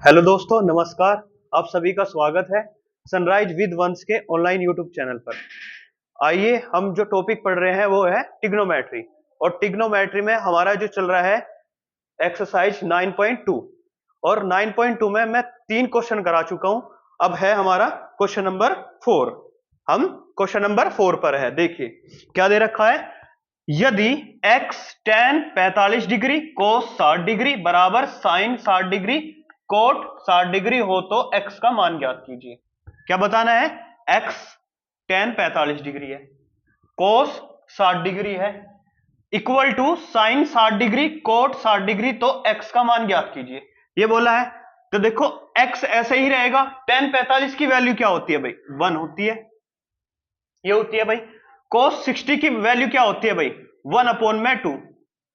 Hello दोस्तों, नमस्कार। आप सभी का स्वागत है सनराइज विद वंश के ऑनलाइन यूट्यूब चैनल पर। आइए हम जो टॉपिक पढ़ रहे हैं वो है ट्रिग्नोमेट्री। और ट्रिग्नोमेट्री में हमारा जो चल रहा है एक्सरसाइज 9.2। और 9.2 में मैं 3 क्वेश्चन करा चुका हूं। अब है हमारा क्वेश्चन नंबर 4। हम क्वेश्चन नंबर 4 पर है। देखिए क्या दे रखा है। यदि x tan 45 degree cos 60 degree बराबर sin 60 डिग्री कोट 60 डिग्री हो तो x का मान ज्ञात कीजिए। क्या बताना है। x tan 45 डिग्री है, cos 60 डिग्री है, equal to sin 60 degree cot 60 degree, तो x का मान ज्ञात कीजिए ये बोला है। तो देखो x ऐसे ही रहेगा। tan 45 की वैल्यू क्या होती है भाई, 1 होती है, ये होती है भाई। cos 60 की वैल्यू क्या होती है भाई, 1/2।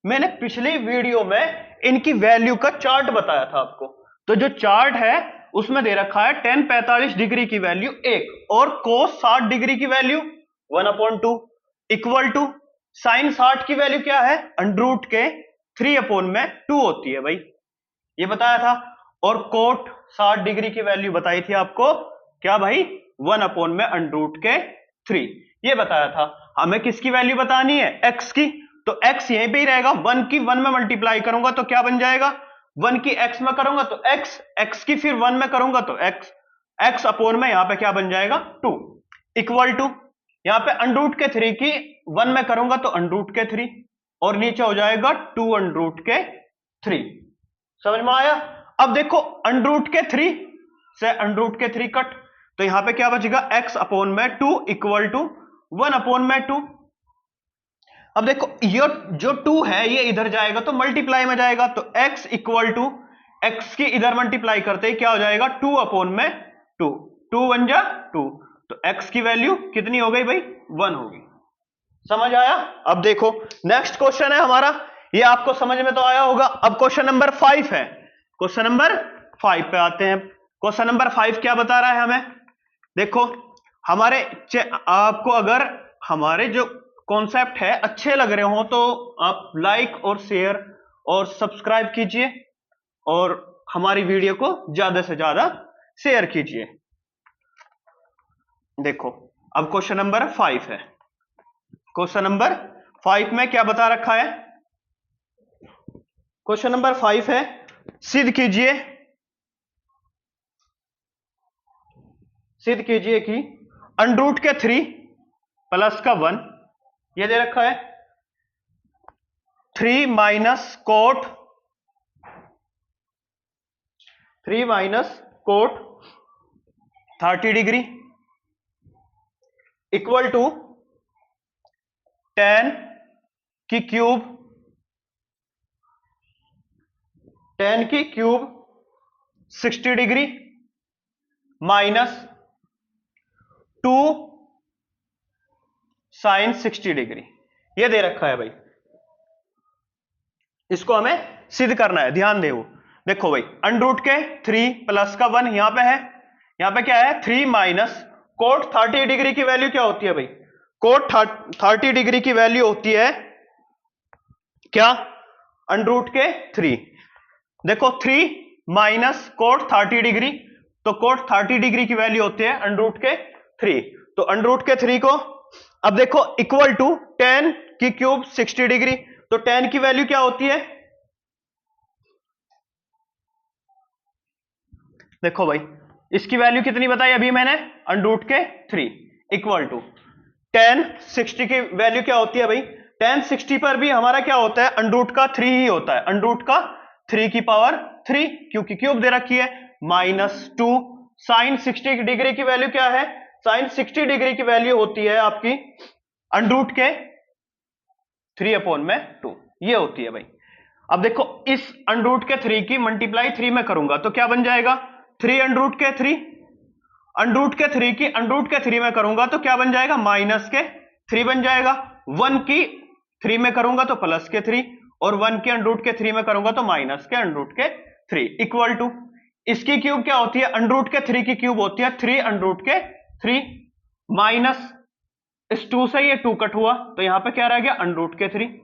मैंने पिछली वीडियो में इनकी वैल्यू का चार्ट बताया था आपको। तो जो चार्ट है उसमें दे रखा है tan 45 डिग्री की वैल्यू 1 और cos 60 डिग्री की वैल्यू 1/2 इक्वल टू sin 60 की वैल्यू क्या है, अंडरूट के 3/2 होती है भाई, ये बताया था। और कोट 60 डिग्री की वैल्यू बताई थी आपको क्या भाई, 1/√3, ये बताया था। हमें किसकी वैल्यू बतानी है, x की। तो x यहीं पे ही रहेगा, 1 की 1 में मल्टीप्लाई करूंगा तो क्या बन जाएगा, 1 की x में करूंगा तो x की फिर 1 में करूंगा तो x अपॉन में यहां पे क्या बन जाएगा 2 इक्वल टू यहां पे √3 की 1 में करूंगा तो √3 और नीचे हो जाएगा 2√3। समझ में आया। अब देखो √3 से √3 कट, तो यहां पे क्या बचेगा, x अपॉन में 2 इक्वल टू 1/2। अब देखो ये जो 2 है ये इधर जाएगा तो मल्टीप्लाई में जाएगा, तो x इक्वल टू x की इधर मल्टीप्लाई करते ही क्या हो जाएगा, 2/2। 2 1 जा 2, तो x की वैल्यू कितनी हो गई भाई, 1 होगी। समझ आया। अब देखो नेक्स्ट क्वेश्चन है हमारा, ये आपको समझ में तो आया होगा। अब क्वेश्चन नंबर 5 है। क्वेश्चन नंबर 5 पे आते हैं। क्वेश्चन नंबर 5 क्या बता रहा है हमें, देखो हमारे आपको अगर हमारे जो कॉन्सेप्ट है अच्छे लग रहे हो तो आप लाइक और शेयर और सब्सक्राइब कीजिए और हमारी वीडियो को ज्यादा से ज्यादा शेयर कीजिए। देखो अब क्वेश्चन नंबर 5 है। क्वेश्चन नंबर 5 में क्या बता रखा है, क्वेश्चन नंबर 5 है, सिद्ध कीजिए कि √3 प्लस का 1 ये दे रखा है, 3 minus cot 30 degree equal to tan की cube 60 degree minus 2 sin 60 degree, ये दे रखा है भाई। इसको हमें सिद्ध करना है, ध्यान दे। देखो भाई √3 प्लस का 1 यहां पे है, यहां पे क्या है 3 माइनस कोट 30 डिग्री की वैल्यू क्या होती है भाई, कोट 30 डिग्री की वैल्यू होती है क्या, √3। देखो 3 माइनस कोट 30 डिग्री, तो कोट 30 डिग्री की वैल्यू होती है √3, तो √3 को अब देखो इक्वल टू tan की क्यूब 60 डिग्री, तो tan की वैल्यू क्या होती है, देखो भाई इसकी वैल्यू कितनी बताई अभी मैंने, √3 इक्वल टू tan 60 की वैल्यू क्या होती है भाई, tan 60 पर भी हमारा क्या होता है, √3 ही होता है, √3 क्योंकि क्यूब दे रखी है, -2 sin 60 डिग्री की वैल्यू क्या है, sin 60 डिग्री की वैल्यू होती है आपकी √3/2, ये होती है भाई। अब देखो इस √3 की मल्टीप्लाई 3 में करूंगा तो क्या बन जाएगा, 3√3 की √3 में करूंगा तो क्या बन जाएगा, -3 बन जाएगा। 1 की 3 में करूंगा तो +3 और 1 के √3 में करूंगा तो -3 इक्वल टू इसकी क्यूब क्या होती है, √3 की क्यूब होती है 3√3 माइनस इस 2 से ये 2 कट हुआ तो यहां पे क्या रह गया, √3।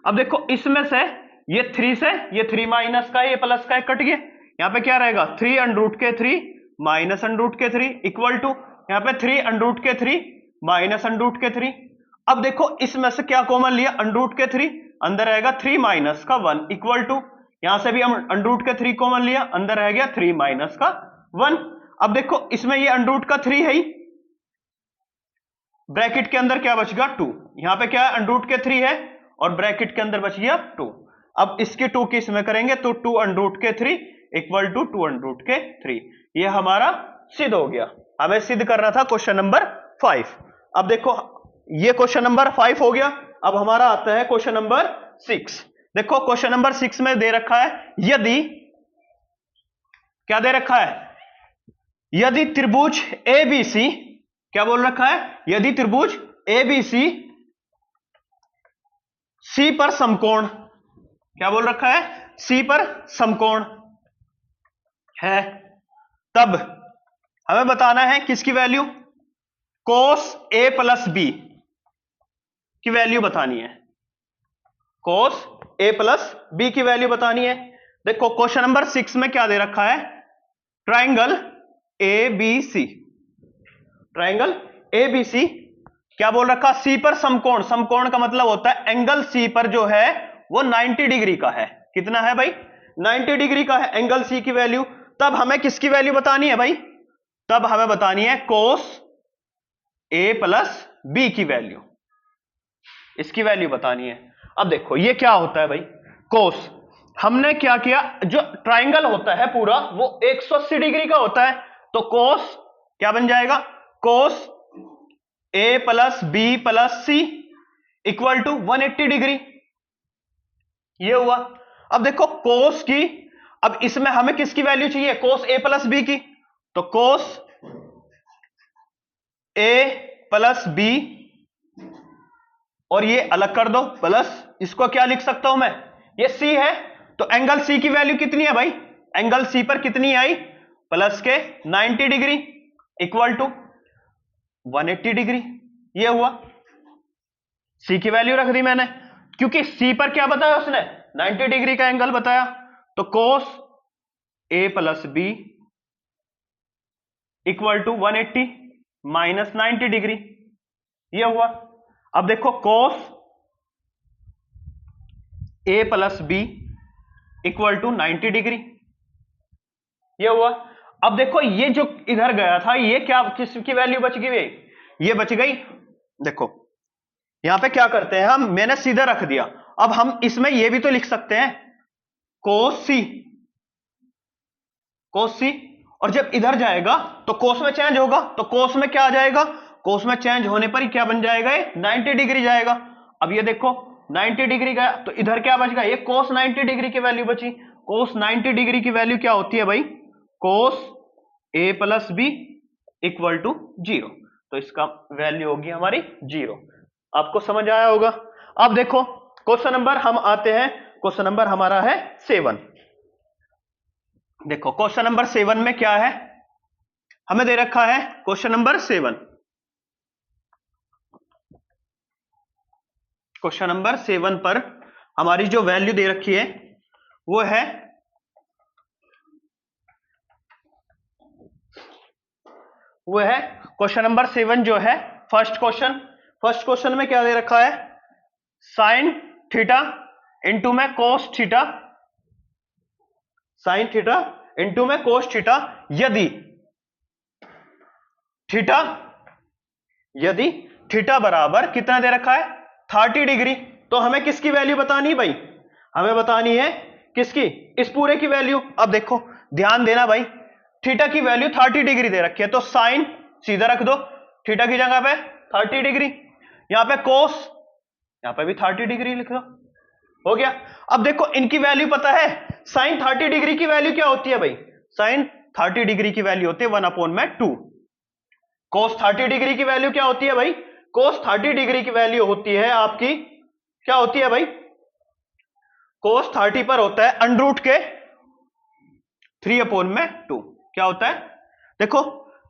अब देखो इसमें से ये 3 से ये 3 माइनस का ये प्लस का कट गया, यहाँ पे क्या रहेगा 3 अंडर रूट के 3 माइनस अंडर रूट के 3 इक्वल टू यहाँ पे 3 अंडर रूट के 3 माइनस अंडर रूट के 3। अब देखो इसमें से क्या कॉमन लिया, अंडर रूट के 3 अंदर रहेगा 3 माइनस का 1 इक्वल टू यहां से भी हम अंडर रूट के 3 कॉमन लिया, अंदर रह गया 3 माइनस का 1। अब देखो इसमें ये अंडर रूट का 3 है ही, ब्रैकेट के अंदर क्या बच गया 2, यहां पे क्या है अंडर रूट के 3 है और ब्रैकेट के अंदर बच गया 2। अब इसके 2 की इसमें करेंगे तो 2 अंडर रूट के 3 इक्वल टू 2 अंडर रूट के 3। ये हमारा सिद्ध हो गया। हमें सिद्ध करना था क्वेश्चन नंबर 5। अब देखो ये क्वेश्चन नंबर 5 हो गया। अब हमारा आता है क्वेश्चन नंबर 6। देखो क्वेश्चन नंबर 6 में दे रखा है यदि, क्या दे रखा है, यदि त्रिभुज ABC, क्या बोल रखा है, यदि त्रिभुज ABC C पर समकोण, क्या बोल रखा है, C पर समकोण है, तब हमें बताना है किसकी value, cos A plus B की वैल्यू बतानी है, cos A प्लस B की वैल्यू बतानी है। देखो क्वेश्चन नंबर 6 में क्या दे रखा है, ट्राइंगल ABC, ट्राइंगल ABC क्या बोल रखा, C पर समकोण, समकोण का मतलब होता है एंगल C पर जो है वो 90 डिग्री का है। कितना है भाई, 90 डिग्री का है एंगल C की वैल्यू। तब हमें किसकी वैल्यू बतानी है भाई, तब हमें बतानी है cos A प्लस B की वैल्यू, इसकी वैल्यू बतानी है। अब देखो ये क्या होता है भाई, cos, हमने क्या किया, जो ट्राइंगल होता है पूरा वो 180 डिग्री का होता है, तो cos क्या बन जाएगा, cos A plus B plus C equal to 180 degree, ये हुआ। अब देखो cos की, अब इसमें हमें किसकी वैल्यू चाहिए, cos A प्लस B की, तो cos A प्लस B और ये अलग कर दो प्लस, इसको क्या लिख सकता हूं मैं, ये C है, तो एंगल C की वैल्यू कितनी है भाई, एंगल C पर कितनी आई, प्लस के 90 डिग्री इक्वल टू 180 डिग्री, ये हुआ। C की वैल्यू रख दी मैंने, क्योंकि C पर क्या बताया उसने, 90 डिग्री का एंगल बताया, तो cos A plus B equal to 180 minus 90 degree, ये हुआ। अब देखो cos A plus B equal to 90 degree, ये हुआ। अब देखो ये जो इधर गया था ये क्या, किसकी वैल्यू बच गई, ये बच गई। देखो यहां पे क्या करते हैं हम, मैंने सीधा रख दिया, अब हम इसमें ये भी तो लिख सकते हैं cos C, cos C, और जब इधर जाएगा तो cos में चेंज होगा, तो cos में क्या आ जाएगा, cos में चेंज होने पर ही क्या बन जाएगा, ये 90 डिग्री जाएगा। अब ये देखो 90 डिग्री गया तो इधर क्या बच गया, ये cos 90 डिग्री की वैल्यू बची। cos 90 डिग्री की वैल्यू क्या होती है भाई, cos A plus B equal to 0, तो इसका वैल्यू होगी हमारी 0। आपको समझ आया होगा। अब देखो क्वेश्चन नंबर हम आते हैं, क्वेश्चन नंबर हमारा है 7। देखो क्वेश्चन नंबर 7 में क्या है, हमें दे रखा है क्वेश्चन नंबर 7, क्वेश्चन नंबर 7 पर हमारी जो वैल्यू दे रखी है वो है क्वेश्चन नंबर 7 जो है फर्स्ट क्वेश्चन में क्या दे रखा है, साइन थीटा इंटू में cos theta, sine theta into में कोस थीटा, यदि थीटा बराबर कितना दे रखा है 30 डिग्री, तो हमें किसकी वैल्यू बतानी भाई, हमें बतानी है किसकी, इस पूरे की वैल्यू। अब देखो ध्यान देना भाई, थीटा की वैल्यू 30 डिग्री दे रखी है, तो साइन सीधा रख दो, थीटा की जगह पे 30 डिग्री, यहां पे कोस, यहां पे भी 30 डिग्री लिख दो, हो गया। अब देखो इनकी वैल्यू पता है, साइन 30 डिग्री की वैल्यू क्या होती है भाई, साइन 30 डिग्री की वैल्यू होती है 1/2। कोस 30 डिग्री की वैल्यू क्या होती है भाई, कोस 30 डिग्री की वैल्यू होती है आपकी, क्या होती है भाई, कोस 30 पर होता है अंडर रूट के 3/2। क्या होता है, देखो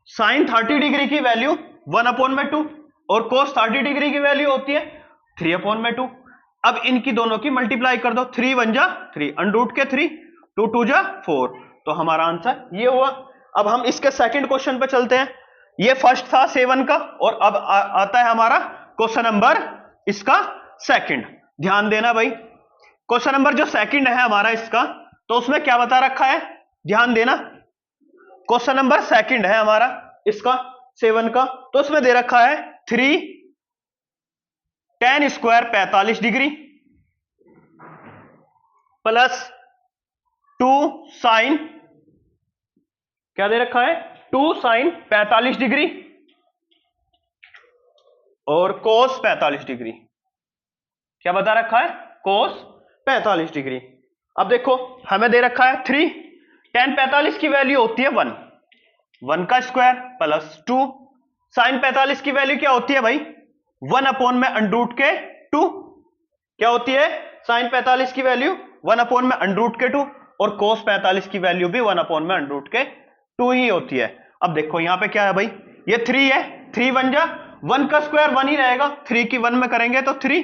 साइन 30 डिग्री की वैल्यू 1/2 और कोस 30 डिग्री की वैल्यू होती है 3/2। अब इनकी दोनों की मल्टीप्लाई कर दो, 3 1 जा 3, अंडर रूट के 3, 2 2 जा 4, तो तो हमारा आंसर ये हुआ। अब हम इसके सेकंड क्वेश्चन पे चलते हैं। ये फर्स्ट था 7 का, और अब आता है हमारा क्वेश्चन नंबर इसका सेकंड। ध्यान देना भाई, क्वेश्चन नंबर जो सेकंड है हमारा इसका, तो उसमें क्या बता रखा है, ध्यान देना। क्वेश्चन नंबर सेकंड है हमारा इसका 7 का, तो उसमें दे रखा है 3 tan square 45 degree plus 2 sine, क्या दे रखा है, 2 साइन 45 डिग्री और कोस 45 डिग्री। क्या बता रखा है, कोस 45 डिग्री। अब देखो हमें दे रखा है 3 tan 45 की वैल्यू होती है 1 का स्क्वायर प्लस 2 साइन 45 की वैल्यू क्या होती है भाई, 1 अपॉन में अंडरूट के 2। क्या होती है साइन 45 की वैल्यू 1 अपॉन में अंडरूट के 2, और कोस 45 की वैल्यू भी 1 अपॉन में अंडरूट के 2 ही होती है। अब देखो यहां पे क्या है भाई, ये 3 है, 3 बन जा, 1 का स्क्वायर 1 ही रहेगा, 3 की 1 में करेंगे तो 3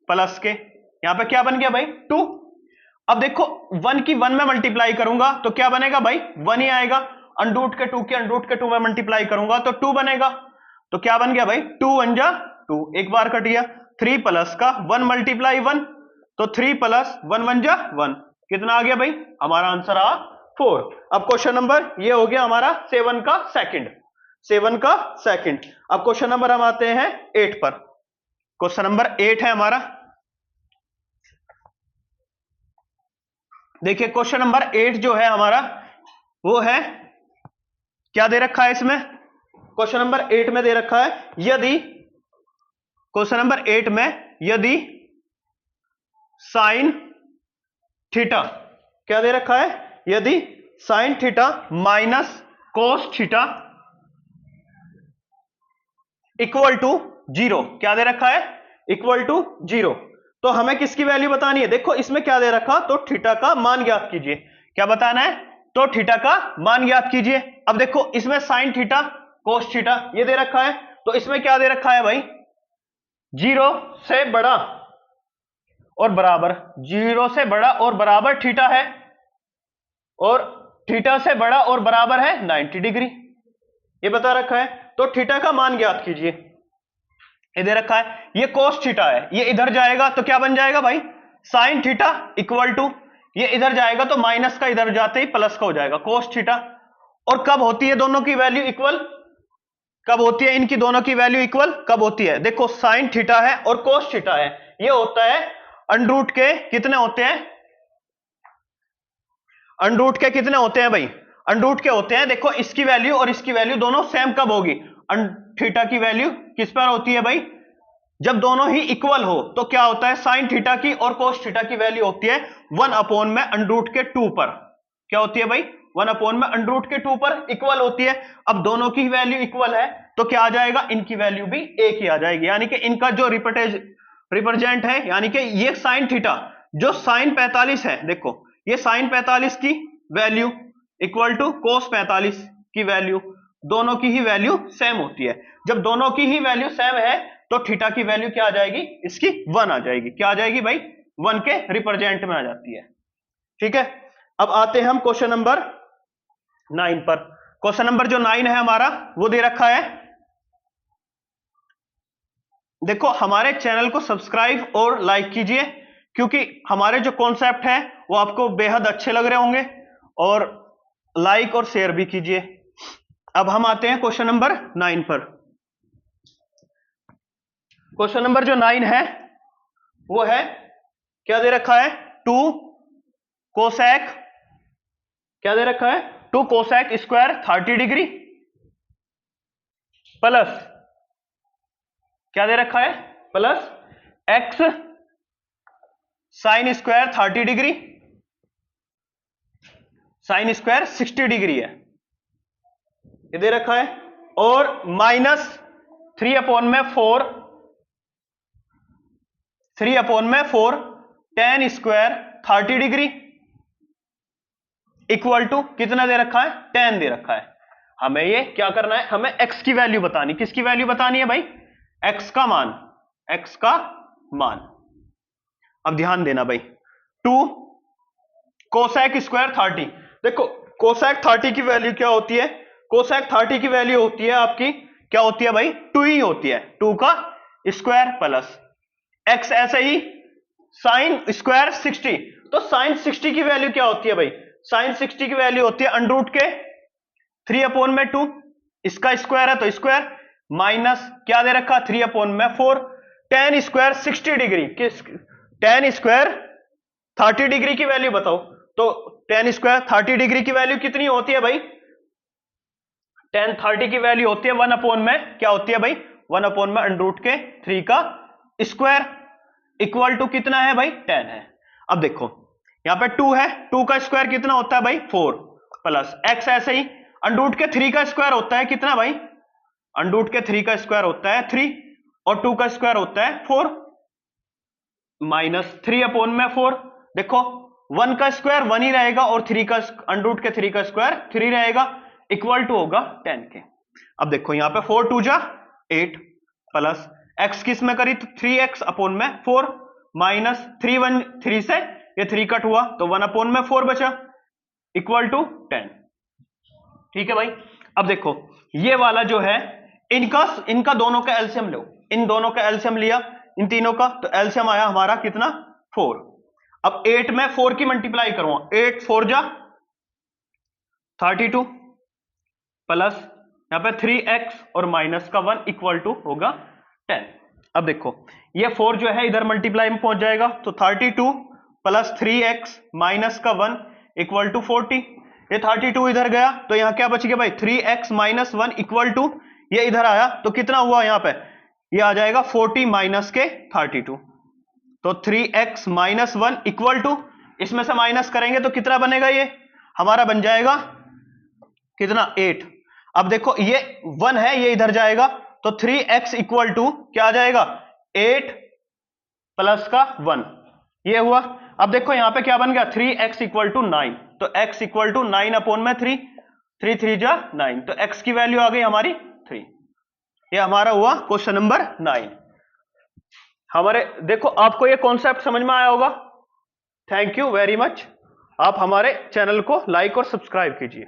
प्लस के यहां पे क्या बन गया भाई 2। अब देखो 1 की 1 में मल्टीप्लाई करूंगा तो क्या बनेगा भाई 1 ही आएगा, अंडरूट के 2 की अंडरूट के 2 में मल्टीप्लाई करूंगा तो 2 बनेगा, तो क्या बन गया भाई 2 1 जा 2, एक बार कट गया, 3 प्लस का 1 मल्टीप्लाई 1, तो 3 प्लस 1 1 जा 1, कितना आ गया भाई, हमारा आंसर आ 4। अब क्वेश्चन नंबर ये हो गया हमारा 7 का सेकंड, 7 का सेकंड। अब क्वेश्चन नंबर हम आते हैं 8 पर। क्वेश्चन नंबर 8 है हमारा, देखिए क्वेश्चन नंबर 8 जो है हमारा वो है, क्या दे रखा है इसमें, क्वेश्चन नंबर 8 में दे रखा है यदि, क्वेश्चन नंबर 8 में यदि साइन थीटा, क्या दे रखा है, यदि sine theta minus cos theta equal to 0, क्या दे रखा है, इक्वल टू 0, तो हमें किसकी वैल्यू बतानी है, देखो इसमें क्या दे रखा, तो थीटा का मान ज्ञात कीजिए। क्या बताना है, तो थीटा का मान ज्ञात कीजिए। अब देखो इसमें साइन थीटा कोस थीटा ये दे रखा है, तो इसमें क्या दे रखा है भाई, 0 से बड़ा और बराबर, 0 से बड़ा और बराबर थीटा है, और थीटा से बड़ा और बराबर है 90 डिग्री, ये बता रखा है। तो थीटा का मान ज्ञात कीजिए, ये दे रखा है, ये कोस थीटा है, ये इधर जाएगा तो क्या बन जाएगा भाई, साइन थीटा इक्वल टू, ये इधर जाएगा तो माइनस का इधर जाते ही प्लस का हो जाएगा कोस थीटा। और कब होती है दोनों की वैल्यू इक्वल, कब होती है इनकी दोनों की वैल्यू इक्वल, कब होती है, देखो साइन थीटा है और कोस थीटा है, ये होता है अंडरूट के कितने होते हैं, अंडरूट के कितने होते हैं भाई, अंडरूट के होते हैं, देखो इसकी वैल्यू और इसकी वैल्यू दोनों सेम कब होगी, थीटा की वैल्यू किस पर होती है भाई, जब दोनों ही इक्वल हो, तो क्या होता है साइन थीटा की और कोस थीटा की वैल्यू होती है 1 अपॉन में अंडरूट के 2 पर, क्या होती है भाई 1 अपॉन में अंडरूट के 2 पर इक्वल होती है। अब दोनों की वैल्यू इक्वल है तो क्या आ जाएगा, इनकी वैल्यू भी एक ही आ जाएगी, यानी कि इनका जो रिप्रेजेंट है, यानी कि ये साइन थीटा जो साइन 45 है, देखो ये साइन 45 की वैल्यू इक्वल टू कोस 45 की वैल्यू, दोनों की ही वैल्यू सेम होती है। जब दोनों की ही वैल्यू सेम है तो थीटा की वैल्यू क्या आ जाएगी, इसकी 1 आ जाएगी, क्या आ जाएगी भाई 1 के रिप्रेजेंट में आ जाती है। ठीक है, अब आते हैं हम क्वेश्चन नंबर 9 पर। क्वेश्चन नंबर जो 9 है हमारा वो दे रखा है, देखो हमारे चैनल को सब्सक्राइब और लाइक कीजिए, क्योंकि हमारे जो कॉन्सेप्ट है वो आपको बेहद अच्छे लग रहे होंगे, और लाइक और शेयर भी कीजिए। अब हम आते हैं क्वेश्चन नंबर 9 पर। क्वेश्चन नंबर जो 9 है वो है, क्या दे रखा है, 2 कोसेक, क्या दे रखा है 2 कोसेक स्क्वायर 30 डिग्री प्लस, क्या दे रखा है, plus x sine square 30 degree, sine square 60 degree है, ये दे रखा है, और माइनस 3 अपॉन में 4, 3 अपॉन में 4 tan square 30 degree equal to कितना दे रखा है, 10 दे रखा है। हमें ये क्या करना है, हमें x की वैल्यू बतानी, किसकी वैल्यू बतानी है भाई, x का मान, x का मान। अब ध्यान देना भाई, 2 कोसेक स्क्वायर 30, देखो कोसेक 30 की वैल्यू क्या होती है? कोसेक 30 की वैल्यू होती है आपकी, क्या होती है भाई? 2 ही होती है, 2 का स्क्वायर प्लस x। ऐसे ही साइन स्क्वायर 60, तो साइन 60 की वैल्यू क्या होती है भाई? साइन 60 की वैल्यू होती है अंडर रूट के 3/2, इसका स्क्वायर है तो स्क्वायर, माइनस क्या दे रखा? 3/4। टेन स्क्वायर 60 डिग्री, किस टेन स्क्वायर 30 डिग्री की वैल्यू बताओ। तो टेन स्क्वायर 30 डिग्री की वैल्यू कितनी होती है भाई? टेन 30 की वैल्यू होती है 1/, क्या होती है भाई? 1/, अंडर रूट के 3 का स्क्वायर, इक्वल टू कितना है भाई? 10 है। अब देखो यहां पे 2 है, 2 का स्क्वायर कितना होता है भाई? 4 प्लस x। ऐसे ही अंडर रूट के 3 का स्क्वायर होता है कितना भाई? अंडर रूट के 3 का स्क्वायर होता है 3, और 2 का स्क्वायर होता है 4, माइनस 3/4। देखो 1 का स्क्वायर 1 ही रहेगा, और 3 का अंडर रूट के 3 का स्क्वायर 3 रहेगा, इक्वल टू होगा 10 के। अब देखो यहां पे 4 2 जा 8 प्लस x किस में करी? तो 3x/4, माइनस 3 से ये 3 कट हुआ तो 1/4 बचा, इक्वल टू 10। ठीक है भाई। अब देखो ये वाला जो है इनका दोनों का एलसीएम लो, इन दोनों का एलसीएम लिया इन तीनों का, तो एलसीएम आया हमारा कितना? 4। अब 8 में 4 की मल्टीप्लाई करूंगा, 8 4 जा 32 प्लस यहां पे 3x और माइनस का 1 इक्वल टू होगा 10। अब देखो ये 4 जो है इधर मल्टीप्लाई में पहुंच जाएगा, तो 32 प्लस 3x माइनस का 1 इक्वल टू 40। ये 32 इधर गया तो यहां क्या बच गया भाई? 3x माइनस 1 इक्वल टू, ये इधर आया तो कितना हुआ यहां पे? ये आ जाएगा 40 माइनस के 32, तो 3x माइनस 1 इक्वल टू, इसमें से माइनस करेंगे तो कितना बनेगा? ये हमारा बन जाएगा कितना? 8। अब देखो ये 1 है, ये इधर जाएगा तो 3x इक्वल टू क्या आ जाएगा? 8 प्लस का 1, ये हुआ। अब देखो यहां पे क्या बन गया? 3x इक्वल टू 9, तो x इक्वल टू 9/3, 3 3 जा 9, तो x की वैल्यू आ गई हमारी 3। ये हमारा हुआ क्वेश्चन नंबर 9। हमारे देखो आपको ये कॉन्सेप्ट समझ में आया होगा। Thank you very much. आप हमारे चैनल को लाइक और सब्सक्राइब कीजिए।